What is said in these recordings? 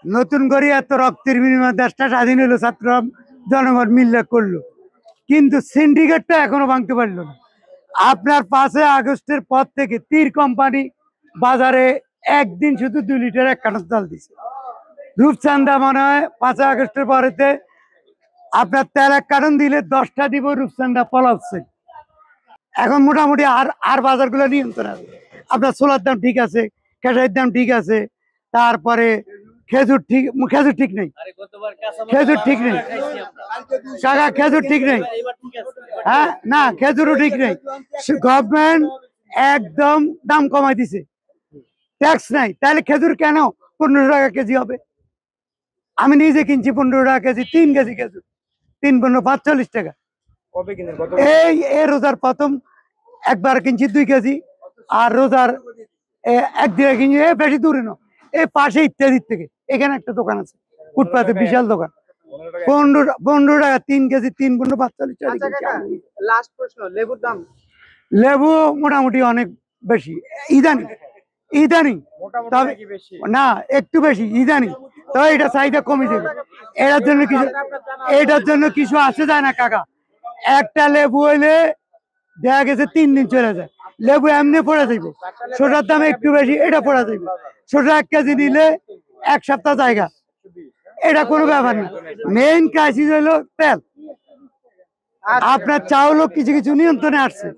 নতুন করে এত রক্তের বিনিময়ে দেশটা স্বাধীন হলো, ছাত্র জনগণ মিল্লা করলো, কিন্তু সিন্ডিকেটটা এখনো ভাঙতে পারলো না। আপনার 5 আগস্টের পর থেকে তীর কোম্পানি বাজারে একদিন শুধু 2 লিটার 1 কার্টন চাল দিছে। রূপচান্দা মনে হয় 5 আগস্টের পরেতে আপনার তেল 1 কার্টন দিলে 10টা দিব রূপচান্দা পলাচ্ছে। এখন মোটামুটি আর বাজারগুলো নিয়ন্ত্রণ আছে। আপনার ছোলার দাম ঠিক আছে, খেসারির দাম ঠিক আছে, তারপরে খেজুর ঠিক নেই, খেজুর ঠিক নেই কাকা, খেজুর ঠিক নেই। হ্যাঁ, না খেজুরও ঠিক নেই। গভর্নমেন্ট একদম দাম কমাই দিছে, ট্যাক্স নাই। তাহলে খেজুর কেন 15 টাকা কেজি হবে? আমি নিজে কিনছি 15 টাকা কেজি, 3 কেজি খেজুর, 3 × 5 = 40 টাকা। এই রোজার প্রথম একবার কিনছি 2 কেজি, আর রোজার 1 দিন কিনছি। বেশি দূরে না, এই পাশে ইত্যাদির থেকে এখানে একটা দোকান আছে, ফুটপাতে বিশাল দোকান। 15 টাকা 3 কেজি, 3 × 5 = 40 টাকা। লাস্ট প্রশ্ন, লেবুর দাম? লেবু মোটামুটি অনেক বেশি ইদানিং, তবে না একটু বেশি ইদানিং, তবে এটা চাহিদা কমে যাবে। এটার জন্য কিছু আসে যায় না কাকা। একটা লেবু হইলে দেখা গেছে 3 দিন চলে যায়। লেবু এমনি পড়ে যাইব, সোটার দাম একটু বেশি, এটা পড়া যাইব। সোটা 1 কেজি নিলে 1 সপ্তাহ জায়গা, এটা কোনো ব্যাপার না। মেইন ক্রাইসিস হলো তেল। আপনার চাউলও কিছু কিছু নিয়ন্ত্রণে আসছে,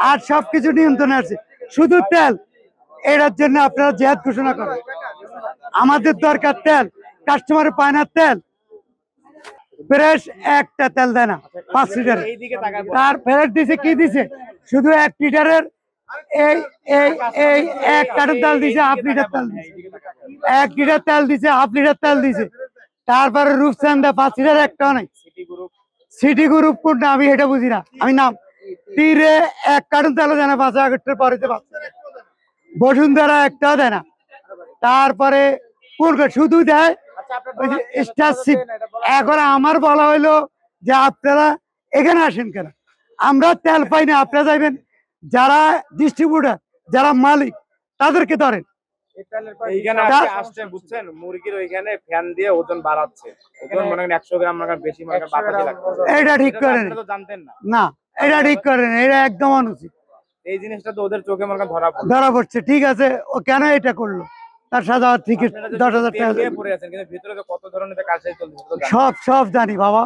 আর সবকিছু নিয়ন্ত্রণে আসছে, শুধু তেল। এটার জন্য আপনারা জেহাদ ঘোষণা করেন। আমাদের দরকার তেল, কাস্টমার পায় না তেল। ফ্রেশ একটা তেল দেয় না 5 লিটার, তার ফেরত দিছে কি দিছে? শুধু 1 লিটারের এই এই এই 1 কার্টন তেল দিছে, 1/2 লিটার তেল দিছে, 1 লিটার তেল দিছে, 1/2 লিটার তেল দিছে। তারপরে রূপচান্দা 5 লিটার একটাও নাই। সিটি গ্রুপ কোনটা আমি এটা বুঝি না। আমি নাম তীরে 1 কার্টন তেল দেয় না 5 আগস্টের পরে, বসুন্ধরা একটাও দেয় না। তারপরে শুধু দেয় স্টারশিপ। এখন আমার বলা হইলো যে আপনারা এখানে আসেন কেন? আমরা তেল পাই না, আপনারা যাইবেন, যারা ডিস্ট্রিবিউটার, যারা মালিক, তাদেরকে ধরেন। এইখানে আসছে বুঝছেন, মুরগির ওইখানে ফ্যান দিয়ে ওজন বাড়াচ্ছে, ওজন মনে করেন 100 গ্রাম মনে বেশি, মনে করেন বাতাসে লাগছে। এটা ঠিক করেন জানতেন না? না, এটা ঠিক করেন, এটা একদম অনুচিত। এই জিনিসটা তো ওদের চোখে মনে করেন ধরা পড়ছে। ঠিক আছে, ও কেন এটা করলো? তার সাজা ঠিক 10,000 টাকা পড়ে আছেন, কিন্তু ভিতরে তো কত ধরনের কাজ চলছে সব জানি বাবা।